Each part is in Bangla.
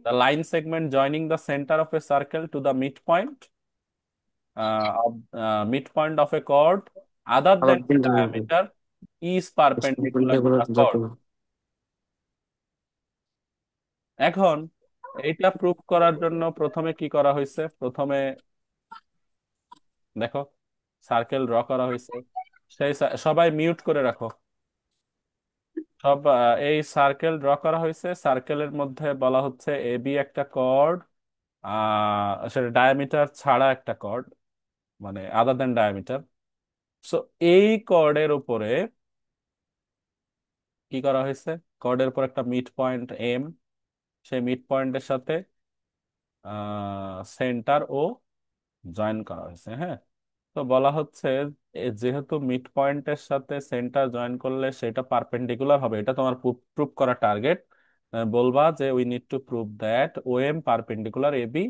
The line segment joining the center of a circle to the midpoint of a chord other আবার than the তিনটা লিখবো। diameter is perpendicular to perpendicular the to the chord. chord। এখন এইটা প্রুভ করার জন্য প্রথমে কি করা হয়েছে? প্রথমে দেখো, সার্কেল ড্র করা হয়েছে। সবাই মিউট করে রাখো। এই সার্কেল ড্র করা হয়েছে, সার্কেলের মধ্যে বলা হচ্ছে এ বি একটা কর্ড, সেটা ডায়ামিটার ছাড়া একটা কর্ড, মানে আদার দেন ডায়ামিটার। সো এই কর্ডের উপরে কি করা হয়েছে? কর্ডের উপর একটা মিড পয়েন্ট এম, সেই মিড পয়েন্টের সাথে সেন্টার ও জয়েন করা হয়েছে। হ্যাঁ, তো বলা হচ্ছে যেহেতু মিড পয়েন্টের সাথে সেন্টার জয়েন করলে সেটা পারপেন্ডিকুলার হবে, এটা তোমার প্রুভ করা টার্গেট। বলবা যে we need to prove that O M perpendicular A B,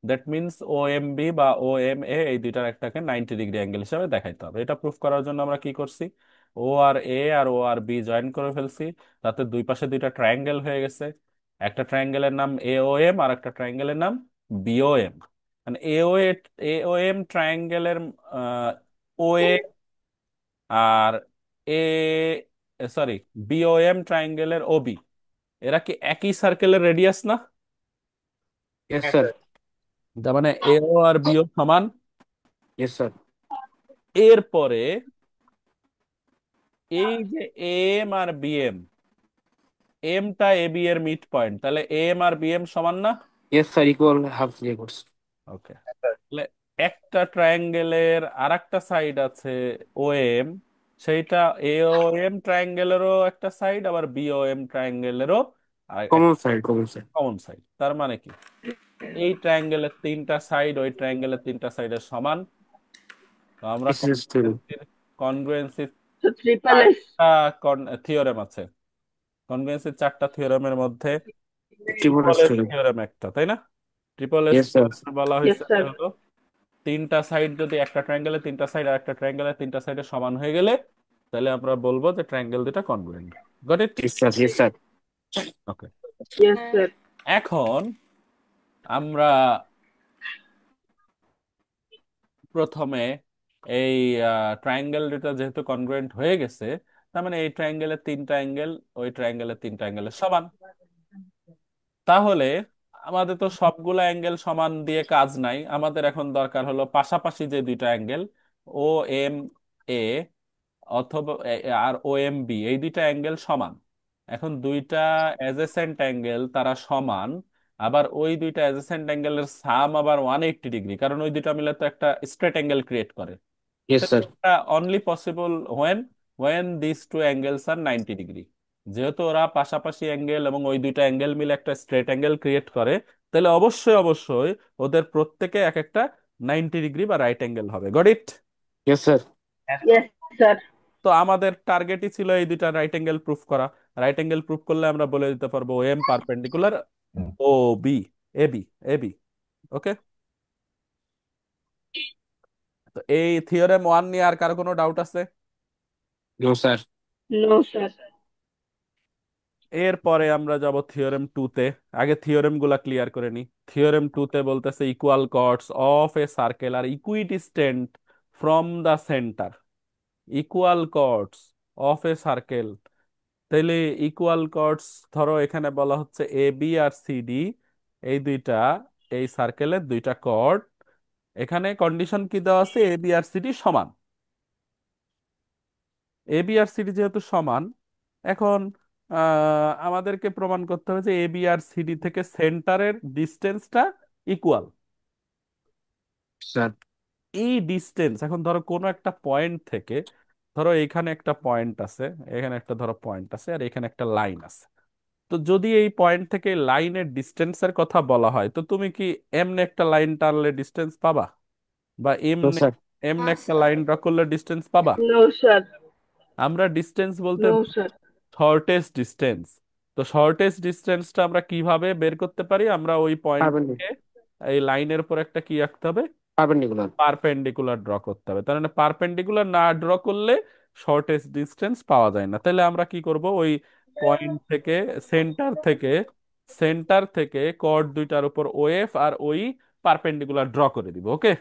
that means O M B বা ও এম এ এই দুইটার একটাকে 90 ডিগ্রি অ্যাঙ্গেল হিসাবে দেখাইতে হবে। এটা প্রুভ করার জন্য আমরা কি করছি? ও আর এ আর ও আর বি জয়েন করে ফেলছি, তাতে দুই পাশে দুইটা ট্রায়াঙ্গেল হয়ে গেছে। একটা ট্রায়াঙ্গেলের নাম এ ও এম আর একটা ট্রায়াঙ্গেলের নাম বিও এম। মানে এওএম ট্রায়াঙ্গেলের ও এ আর এ সরি বিওএম ট্রায়াঙ্গেলের ওবি, এরা কি একই সার্কেলের রেডিয়াস না? Yes sir. তার মানে এও আর বিও সমান। Yes sir. এরপরে এই যে M R BM, এমটা A B এর মিড পয়েন্ট, তাহলে এম আর বিএম সমান না? ইয়েস স্যার, ইকুয়াল হাফ দিয়ে করছে। ওকে, তাহলে একটা ট্রায়াঙ্গেলের আর একটা সাইড আছে ও এম, সেইটা এও এম ট্রায়াঙ্গেলেরও একটা সাইড, আবার বিও এম ট্রায়াঙ্গেলেরও common side, common side. Common side. তার মানে কি? এই ট্রায়াঙ্গেলের তিনটা সাইড ওই ট্রায়াঙ্গেলের তিনটা সাইডের সমান। তো আমরা দিস ইজ ট্রু। কনগ্রুয়েন্সির So triple S. চারটা থিওরেম আছে। কনগ্রুয়েন্সির চারটা থিওরেমের মধ্যে triple triple S S true. Theorem একটা, তাই না? Triple S yes sir. বলা Yes, হয়েছে যে sir. হলো তিনটা সাইড যদি একটা ট্রায়াঙ্গেলের তিনটা সাইড আর একটা ট্রায়াঙ্গেলের তিনটা সাইডের সমান হয়ে গেলে তাহলে আমরা বলবো যে ট্রায়াঙ্গেল দুটা congruent. Got it? Yes sir, yes sir. Okay, Yes, sir. এখন আমরা প্রথমে এই ট্রায়াঙ্গেল দুটা যেহেতু কনগ্রুয়েন্ট হয়ে গেছে, তার মানে এই ট্রায়াঙ্গেলের তিনটা অ্যাঙ্গেল ওই ট্রায়াঙ্গেলের তিনটা অ্যাঙ্গেলের সমান। তাহলে আমাদের তো সবগুলা অ্যাঙ্গেল সমান দিয়ে কাজ নাই, আমাদের এখন দরকার হলো পাশাপাশি যে দুইটা অ্যাঙ্গেল ও এম এ অথবা আর ও এম বি, এই দুইটা অ্যাঙ্গেল সমান। এখন দুইটা অ্যাডজেসেন্ট অ্যাঙ্গেল তারা সমান, আবার ওই দুইটা অ্যাডজেসেন্ট অ্যাঙ্গেলের সাম আবার 180 ডিগ্রি, কারণ ওই দুইটা মিলে তো একটা স্ট্রেট অ্যাঙ্গেল ক্রিয়েট করে। Yes sir. Only possible when when this two angles are 90 degree. যেহেতু ওরা পাশাপাশি অ্যাঙ্গেল এবং ওই দুইটা অ্যাঙ্গেল মিলে একটা স্ট্রেট অ্যাঙ্গেল ক্রিয়েট করে, তাহলে অবশ্যই অবশ্যই ওদের প্রত্যেকে এক একটা 90 ডিগ্রি বা রাইট অ্যাঙ্গেল হবে। Got it? Yes sir. Yes, sir. তো আমাদের টার্গেটই ছিল এই দুইটা রাইট অ্যাঙ্গেল প্রুফ করা। রাইট অ্যাঙ্গেল প্রুফ করলে আমরা বলে দিতে পারবো ও M perpendicular O B, A B, A B. ওকে, তো এই থিওরেম ওয়ান নিয়ে আর কারো কোনো ডাউট আছে? No sir. No, sir. এরপরে আমরা যাব থিওরেম টু তে। আগে থিওরেম গুলা ক্লিয়ার করে নি। থিওরেম টু তে বলতেছে equal chords of a circle are equidistant from the centre. Equal chords of a circle, তাইলে ইকুয়াল কর্ডস, ধরো এখানে বলা হচ্ছে এ বি আর সি ডি, এই দুইটা এই সার্কেলের দুইটা কর্ড। এখানে কন্ডিশন কি দেওয়া আছে? এ বি আর সি ডি সমান। এ বি আর সি ডি যেহেতু সমান, এখন আমাদেরকে প্রমাণ করতে হবে যে এ বি আর সি ডি থেকে সেন্টারের ডিস্টেন্সটা ইকুয়াল। স্যার। এই ডিস্টেন্স, এখন ধরো কোনো একটা পয়েন্ট থেকে, ধরো এখানে একটা পয়েন্ট আছে, এখানে একটা ধরো পয়েন্ট আছে, আর এখানে একটা লাইন আছে। তো যদি এই পয়েন্ট থেকে লাইনের ডিস্টেন্সের কথা বলা হয়, তো তুমি কি এমনে একটা লাইন টানলে ডিস্টেন্স পাবা? বা নো এমনে স্যার। এমনে একটা লাইন ড্র করলে ডিস্টেন্স পাবা? No, sir. আমরা ডিস্টেন্স বলতে No, sir. Shortest distance. তো শর্টেস্ট ডিস্টেন্সটা আমরা কিভাবে বের করতে পারি? আমরা ওই পয়েন্ট থেকে এই লাইনের উপর একটা কি আঁকতে হবে? পারপেন্ডিকুলার। পারপেন্ডিকুলার ড্র করতে হবে। তার মানে পারপেন্ডিকুলার না ড্র করলে শর্টেস্ট ডিস্টেন্স পাওয়া যায় না। তাহলে আমরা কি করব? ওই পয়েন্ট থেকে, সেন্টার থেকে সেন্টার থেকে কর্ড দুইটার উপর ওএফ আর ওই পারপেন্ডিকুলার ড্র করে দিব, ওকে?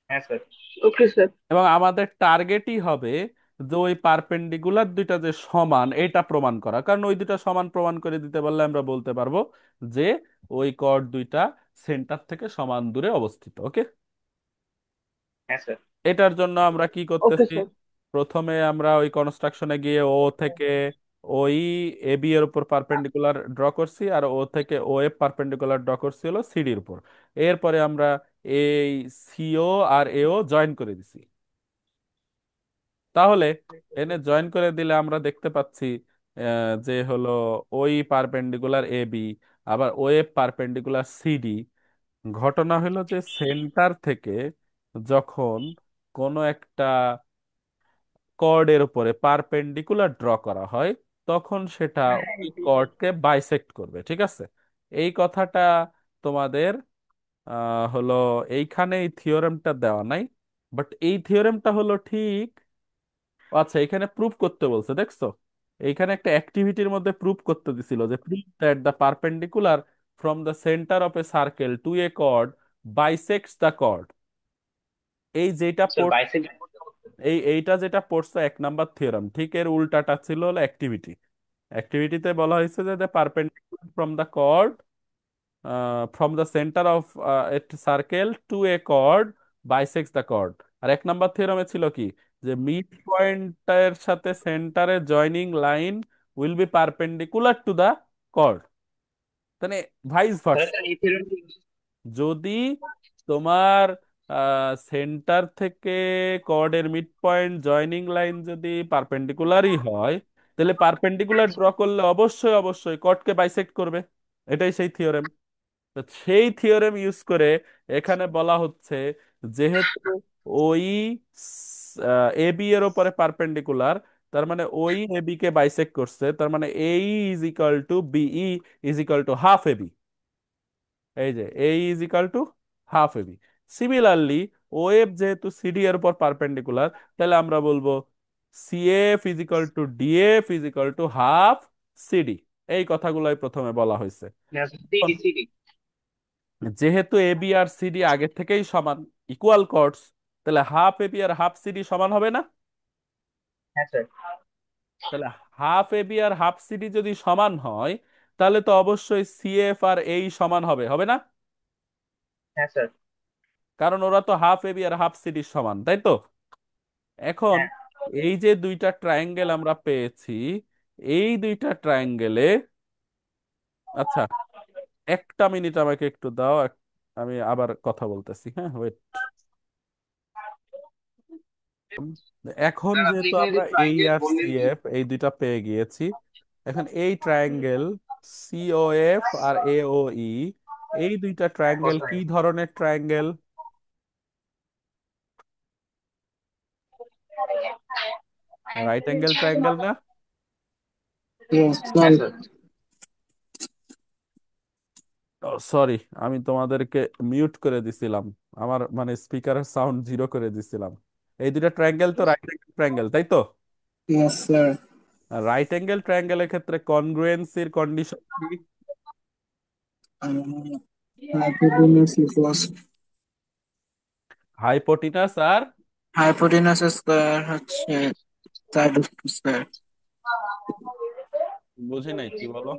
হ্যাঁ স্যার। Okay, sir. এবং আমাদের টার্গেটই হবে যে ওই পারপেন্ডিকুলার দুইটা যে সমান এটা প্রমাণ করা, কারণ ওই দুইটা সমান প্রমাণ করে দিতে পারলে আমরা বলতে পারবো যে ওই কর্ড দুইটা সেন্টার থেকে সমান দূরে অবস্থিত, ওকে? হ্যাঁ স্যার। এটার জন্য আমরা কি Okay, করতেছি? sir. প্রথমে আমরা ওই কনস্ট্রাকশনে গিয়ে ও থেকে ওই এবি এর উপর পারপেন্ডিকুলার ড্র করছি, আর ও থেকে ও এফ পারপেন্ডিকুলার ড্র করছি হলো সিডির উপর। এরপরে আমরা এই সিও আর এও জয়েন করে দিছি। তাহলে এনে জয়েন করে দিলে আমরা দেখতে পাচ্ছি যে হলো ওই পারপেন্ডিকুলার এবি আবার ও এফ পারপেন্ডিকুলার সিডি। ঘটনা হলো যে সেন্টার থেকে যখন কোনো একটা কর্ডের উপরে পারপেন্ডিকুলার ড্র করা হয় তখন সেটা ওই কর্ডকে বাইসেক্ট করবে, ঠিক আছে? এই কথাটা তোমাদের হলো এইখানে এই থিওরেমটা দেওয়া নাই, বাট এই থিওরেমটা হলো ঠিক। আচ্ছা, এখানে প্রুফ করতে বলছে, দেখছো? এইখানে একটা অ্যাক্টিভিটির মধ্যে প্রুফ করতে দিছিল যে proof that the perpendicular from the centre of a circle to a chord bisects the chord. এই যেটা স্যার বাইসেক্ট। এইটা যেটা পড়ছো 1 নাম্বার থিওরাম, ঠিক এর উল্টাটা ছিল হলো অ্যাক্টিভিটি। অ্যাক্টিভিটিতে বলা হয়েছে যে the perpendicular from the chord from the centre of at circle to a chord bisects the chord. আর 1 নাম্বার থিওরামে ছিল কি, যে মিড পয়েন্টের সাথে সেন্টারের joining line will be perpendicular to the chord, মানে ভাইস স্যার ভার্সা। এই থিওরেমটি। যদি তোমার সেন্টার থেকে কর্ডের মিড পয়েন্ট জয়নিং লাইন যদি পারপেন্ডিকুলারই হয়, তাহলে পারপেন্ডিকুলার ড্র করলে অবশ্যই অবশ্যই কর্ডকে বাইসেক্ট করবে। এটাই সেই থিওরেম। তো সেই থিওরেম ইউজ করে এখানে বলা হচ্ছে যেহেতু ওই এবি এর উপরে পারপেন্ডিকুলার, তার মানে ওই এবি কে বাইসেক্ট করছে, তার মানে AE is equal to BE is equal to half AB. এই যে A is equal to half AB. Similarly OF যেহেতু সিডি এর উপর পারপেন্ডিকুলার, তাহলে আমরা বলবো CF is equal to DF is equal to half CD. এই কথাগুলোই প্রথমে বলা হয়েছে। CD CD. যেহেতু এবি আর সিডি আগে থেকেই সমান, ইকুয়াল কর্ডস, তাহলে হাফ এবি আর হাফ সিডি সমান হবে না? হ্যাঁ স্যার। তাহলে হাফ এবি আর হাফ সিডি যদি সমান হয়, তাহলে তো অবশ্যই সিএফ আর এই সমান হবে, হবে না? হ্যাঁ স্যার। কারণ ওরা তো হাফ এবি আর হাফ সিডি সমান, তাই তো? এখন হ্যাঁ এই যে দুইটা ট্রায়াঙ্গেল আমরা পেয়েছি, এই দুইটা ট্রায়াঙ্গেলে, আচ্ছা 1 মিনিট আমাকে একটু দাও, আমি আবার কথা বলতেছি, হ্যাঁ ওয়েট। এখন স্যার, আপনি যেহেতু এখানে যে আমরা এই ট্রায়াঙ্গেল আর বললেন কি? সিএফ এই দুইটা পেয়ে গিয়েছি, এখন এই ট্রায়াঙ্গেল সিওএফ আর এওই, এই দুইটা ও ট্রায়াঙ্গেল স্যার। কি ধরনের ট্রায়াঙ্গেল? রাইট অ্যাঙ্গেল ট্রায়াঙ্গেল না? Yes, হ্যাঁ স্যার। সরি, আমি তোমাদেরকে মিউট করে দিছিলাম, আমার মানে স্পিকারের সাউন্ড জিরো করে দিছিলাম। এই দুইটা ট্রায়াঙ্গেল তো রাইট অ্যাঙ্গেল ট্রায়াঙ্গেল, তাই তো? Yes, sir. রাইট অ্যাঙ্গেল ট্রায়াঙ্গেলের ক্ষেত্রে কনগ্রুয়েন্সির কন্ডিশন কি? Um, hypotenuse equals হাইপোটিনাস আর hypotenuse স্কয়ার হচ্ছে সাইড স্কয়ার। বুঝি নাই, কি বলো?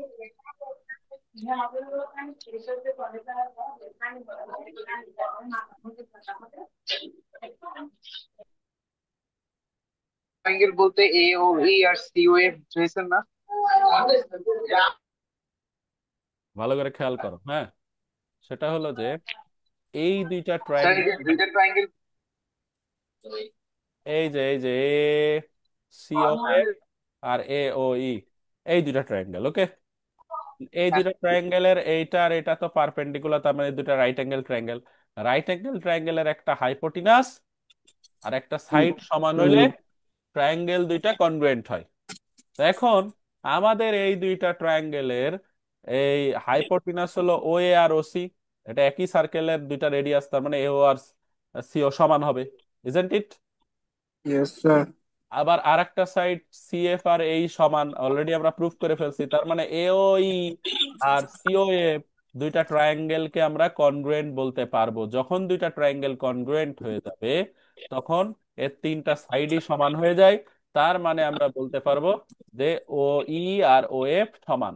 ট্রায়াঙ্গেল বলতে এ ও ই আর সি ও এফ বুঝেছেন না? ভালো করে খেয়াল করো, হ্যাঁ। সেটা হলো যে এই দুইটা স্যার এই ট্রায়াঙ্গেল, যে দুইটা ট্রায়াঙ্গেল। এই যে এ সিও এফ আর এ ও ই, এই দুইটা ট্রায়াঙ্গেল, ওকে? এই দুইটা ট্রায়াঙ্গেলের এইটা আর এটা তো পারপেন্ডিকুলার, তার মানে এই দুইটা right angle triangle. Right angle ট্রায়াঙ্গেলের একটা হাইপোটিনাস আর একটা সাইড সমান হইলে ট্রায়াঙ্গেল দুইটা কনগ্রুয়েন্ট হয়। তো এখন আমাদের এই দুইটা ট্রায়াঙ্গেলের এই হাইপোটিনাস হলো ও এ আর ও সি, এটা একই সার্কেলের দুইটা রেডিয়াস, তার মানে এ ও আর সি ও সমান হবে, ইজেন্ট ইট? Yes, sir. আবার আরেকটা সাইড সিএফ আর এই সমান, অলরেডি আমরা প্রুফ করে ফেলছি, তার মানে এওই আর সিওএফ দুইটা ট্রায়াঙ্গেলকে আমরা কনগ্রুয়েন্ট বলতে পারবো। যখন দুইটা ট্রায়াঙ্গেল কনগ্রুয়েন্ট হয়ে যাবে তখন এর তিনটা সাইডই সমান হয়ে যায়, তার মানে আমরা বলতে পারবো যে ও ই আর ও এফ সমান।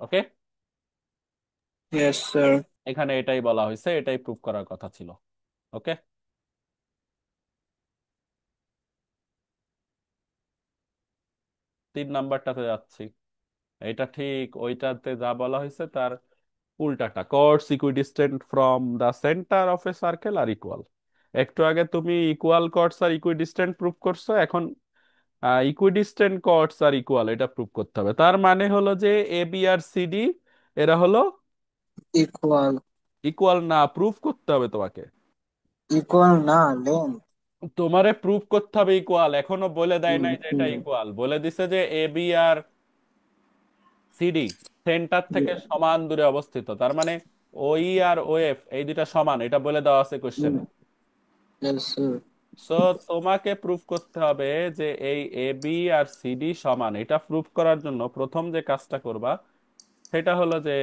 ওকে, Yes, sir. এখানে এটাই বলা হয়েছে, এটাই প্রুফ করার কথা ছিল। ওকে, 3 নাম্বারটাতে যাচ্ছি। এটা ঠিক ওইটাতে যা বলা হয়েছে তার উল্টাটা, chords equidistant from the centre of a circle are equal. একটু আগে তুমি equal chords are equidistant proof করছো, এখন ইকুইডিস্টেন্ট কর্ডস আর ইকুয়াল এটা প্রুফ করতে হবে। তার মানে হলো যে এ বি আর সিডি এরা হলো Equal. ইকুয়াল না, প্রুফ করতে হবে তোমাকে। Equal না length. তোমারে প্রুফ করতে হবে ইকুয়াল, এখনো বলে দেয় নাই যে এটা হুম। ইকুয়াল, বলে দিছে যে A B R CD centre থেকে সমান দূরে অবস্থিত, তার মানে ওই আর ও এফ এই দুইটা সমান, এটা বলে দেওয়া আছে কোশ্চেনে। Yes, sir. সো তোমাকে প্রুফ করতে হবে যে এই এ বি আর সিডি সমান। এটা প্রুফ করার জন্য প্রথম যে কাজটা করবা সেটা হলো যে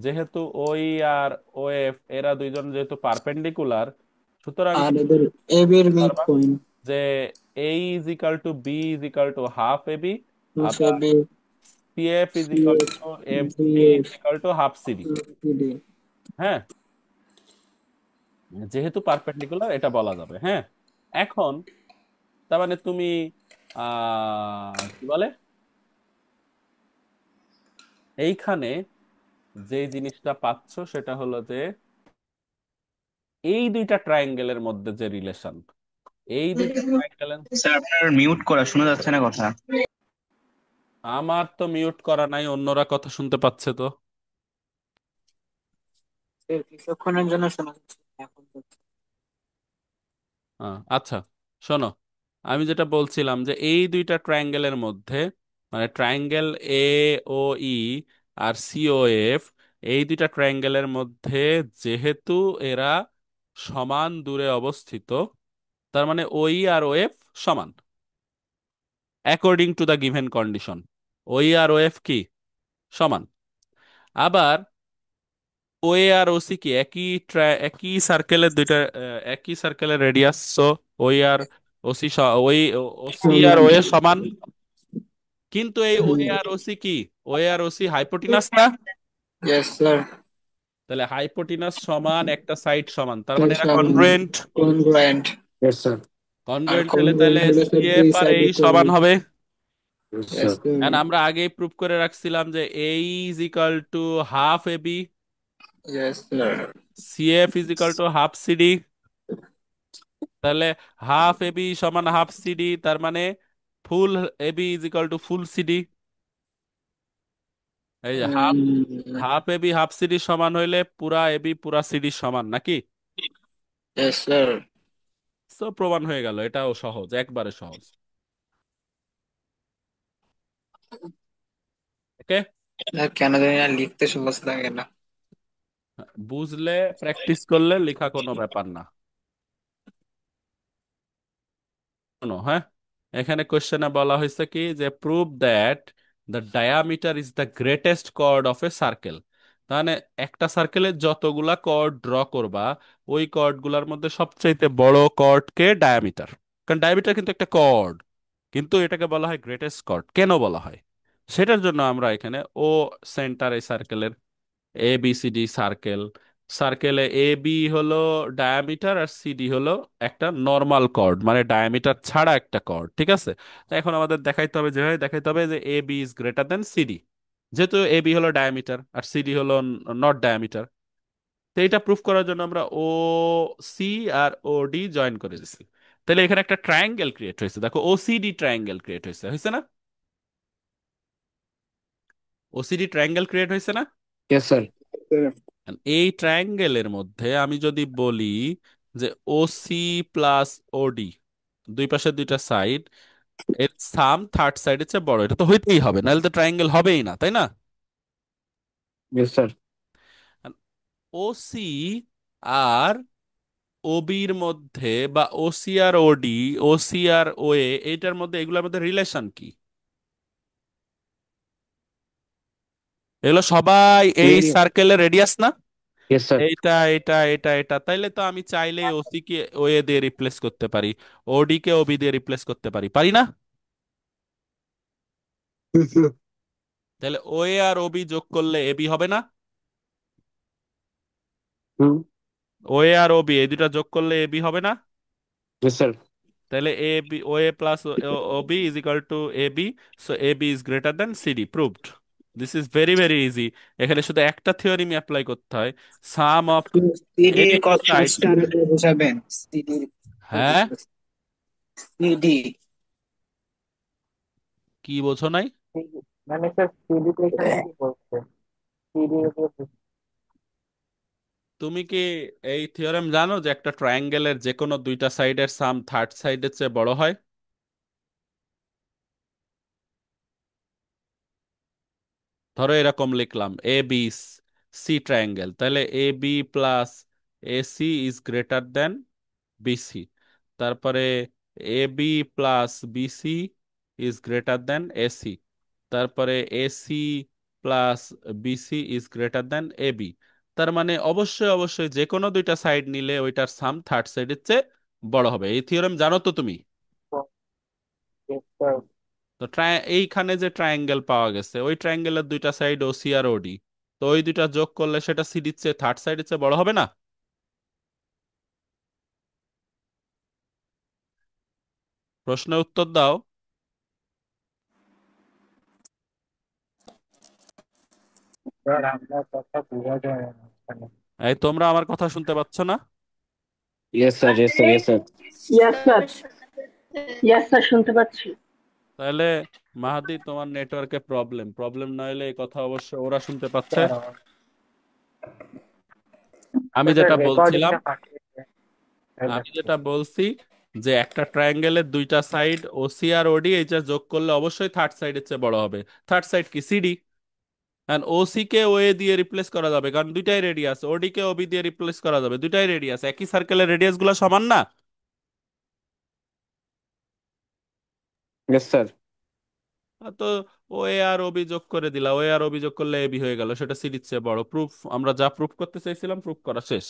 যেহেতু ওই আর ও এফ এরা দুইজন যেহেতু পারপেন্ডিকুলার, সুতরাং আর তুমি এদের এবির মিড পারবা পয়েন্ট যে A is equal to B is equal to half A B, আবার হিসেবে CF is equal CS to F D is DS equal to half CD. D. হ্যাঁ, যেহেতু পারপেন্ডিকুলার এটা বলা যাবে। হ্যাঁ, এখন তার মানে তুমি কি বলে এইখানে যে জিনিসটা পাচ্ছ সেটা হলো যে এই দুইটা ট্রায়াঙ্গেলের মধ্যে যে রিলেশন, এই দুইটা ট্রায়াঙ্গেলের। স্যার আপনার মিউট করা, শোনা যাচ্ছে না কথা। আমার তো মিউট করা নাই, অন্যরা কথা শুনতে পাচ্ছে তো। কিছুক্ষণের জন্য শোনা যাচ্ছে না, এখন তো। আচ্ছা, শোনো, আমি যেটা বলছিলাম যে এই দুইটা ট্রায়াঙ্গেলের মধ্যে, মানে ট্রায়াঙ্গেল এ ও ই আর সি ও এফ, এই দুইটা ট্রায়াঙ্গেলের মধ্যে যেহেতু এরা সমান দূরে অবস্থিত, তার মানে ওই আর ও এফ সমান according to the given condition. ওই আর ও এফ কি সমান। আবার ও এ আর ও সি কি একই সার্কেলের দুইটা একই সার্কেলের রেডিয়াস, সো ওই আর ও সি ওই ও সি আর ও এ সমান। কিন্তু এই ও এ আর ও সি কি, ও এ আর ও সি হাইপোটিনাস না, ইয়েস স্যার। তাহলে হাইপোটিনাস সমান একটা সাইড সমান, তার মানে এরা কনগ্রুয়েন্ট। কনগ্রুয়েন্ট। Yes sir. আর কনগ্রুয়েন্ট হলে তাহলে কনগ্রুয়েন্ট হলে সি স্যার দুই এফ আর সাইড এই ইকুয়াল। সমান হবে। Yes sir. And আমরা আগেই প্রুভ করে রাখছিলাম যে A is equal to half A B, yes sir. C F is equal to half CD. তাহলে হাফ এবি সমান হাফ সিডি, তার মানে full AB is equal to full CD. এই যে half half AB half CD সমান হইলে পুরা এবি পুরা সিডি সমান নাকি। Yes sir. তো প্রমাণ হয়ে গেল, এটাও সহজ, একবারে সহজ। ওকে, কেন জানি না লিখতে সহজ লাগে না। বুঝলে প্র্যাকটিস করলে লেখা কোনো ব্যাপার না। শোনো, হ্যাঁ, এখানে কোশ্চেনে বলা হয়েছে কি যে prove that the diameter is the greatest chord of a circle. তাহলে একটা সার্কেলের যতগুলা কর্ড ড্র করবা ওই কর্ড গুলার মধ্যে সবচাইতে বড় কর্ডকে ডায়ামিটার, কারণ ডায়ামিটার কিন্তু একটা কর্ড, কিন্তু এটাকে বলা হয় গ্রেটেস্ট কর্ড। কেন বলা হয় সেটার জন্য আমরা এখানে ও সেন্টার এই সার্কেলের, A B C D circle, সার্কেলে A B হলো ডায়ামিটার আর সিডি হলো একটা নর্মাল কর্ড, মানে ডায়ামিটার ছাড়া একটা কর্ড। ঠিক আছে, তো এখন আমাদের দেখাইতে হবে, যেভাবে দেখাইতে হবে যে A B is greater than CD, যেহেতু এ বি হলো ডায়ামিটার আর সিডি হলো নট ডায়ামিটার। তো এটা প্রুফ করার জন্য আমরা ও সি আর ও ডি জয়েন করে দিছি। তাহলে এখানে একটা ট্রায়াঙ্গেল ক্রিয়েট হয়েছে, দেখো ওসিডি ট্রায়াঙ্গেল ক্রিয়েট হয়েছে, হয়েছে না? ওসিডি ট্রায়াঙ্গেল ক্রিয়েট হয়েছে না? Yes sir. And এই ট্রায়াঙ্গেলের মধ্যে আমি যদি বলি যে ওসি প্লাস ওডি, দুই পাশে দুইটা সাইড, এর সাম থার্ড সাইডের চেয়ে বড়, এটা তো হইতেই হবে, নাহলে তো ট্রায়াঙ্গেল হবেই না, তাই না? Yes sir. ওসি আর ওবির মধ্যে বা ওসি আর ওডি, ওসি আর ওএ, এইটার মধ্যে এগুলোর মধ্যে রিলেশন কি? এগুলো সবাই এই রেডিয়াস। সার্কেলের রেডিয়াস না? Yes sir. এইটা এটা এটা এটা, তাইলে তো আমি চাইলেই ওসি কে ওএ দিয়ে রিপ্লেস করতে পারি, ওডি কে ওবি দিয়ে রিপ্লেস করতে পারি, পারি না? তাহলে ওএ আর ওবি যোগ করলে এবি হবে না? হুম। ওএ আর ওবি এই দুটা যোগ করলে এবি হবে না? Yes sir. তাহলে A B OA plus OB is equal to AB, so AB is greater than CD, proved. This is very very easy. এখানে শুধু একটা থিওরিম অ্যাপ্লাই করতে হয়, sum of CD any two কত সাইডস। স্টার বোঝাবেন? সিডি হ্যাঁ, সিডি কি বোঝো নাই? মানে স্যার সিডি তো এখানে কি বলছে? সিডি তুমি কি এই থিওরেম জানো যে একটা ট্রায়াঙ্গেলের যে কোনো দুইটা সাইডের সাম থার্ড সাইডের চেয়ে বড় হয়? ধরো এরকম লিখলাম এ বি সি ট্রায়াঙ্গেল, তাহলে A B plus A C is greater than BC. তারপরে A B plus BC is greater than AC. তারপরে AC plus BC is greater than AB. তার মানে অবশ্যই অবশ্যই যে কোনো দুইটা সাইড নিলে ওইটার সাম থার্ড সাইডের চেয়ে বড় হবে। এই থিওরেম জানো তো তুমি? তো এইখানে যে ট্রায়াঙ্গেল পাওয়া গেছে, ওই ট্রায়াঙ্গেলের দুইটা সাইড ওসি আর ওডি, তো ওই দুইটা যোগ করলে সেটা সিডির চেয়ে থার্ড সাইডের চেয়ে বড় হবে না? প্রশ্নের উত্তর দাও। স্যার আপনার কথা বোঝা যায় না এখানে। এই তোমরা আমার কথা শুনতে পাচ্ছ না? Yes sir, yes sir, yes sir. Yes sir. Yes sir, শুনতে পাচ্ছি। তাহলে মাহাদি, তোমার নেটওয়ার্কে প্রবলেম, প্রবলেম না হলে এই কথা অবশ্য ওরা শুনতে পাচ্ছে। স্যার আমি স্যার যেটা বলছিলাম, রেকর্ডিংটা পাঠিয়েছে। আমি যেটা বলছি যে একটা ট্রায়াঙ্গেলের দুইটা সাইড ওসি আর ওডি, এইটা যোগ করলে অবশ্যই থার্ড সাইডের চেয়ে বড় হবে। থার্ড সাইড কি? সিডি। এন্ড ওসি কে ওএ দিয়ে রিপ্লেস করা যাবে কারণ দুইটাই রেডিয়াস, ওডি কে ওবি দিয়ে রিপ্লেস করা যাবে, দুইটাই রেডিয়াস, একই সার্কেলের রেডিয়াস গুলো সমান না? Yes sir. তো ওএ আর ওবি যোগ করে দিলা, ওএ আর ওবি যোগ করলে এবি হয়ে গেল, সেটা সিডির চেয়ে বড়। প্রুফ, আমরা যা প্রুফ করতে চাইছিলাম প্রুফ করা শেষ।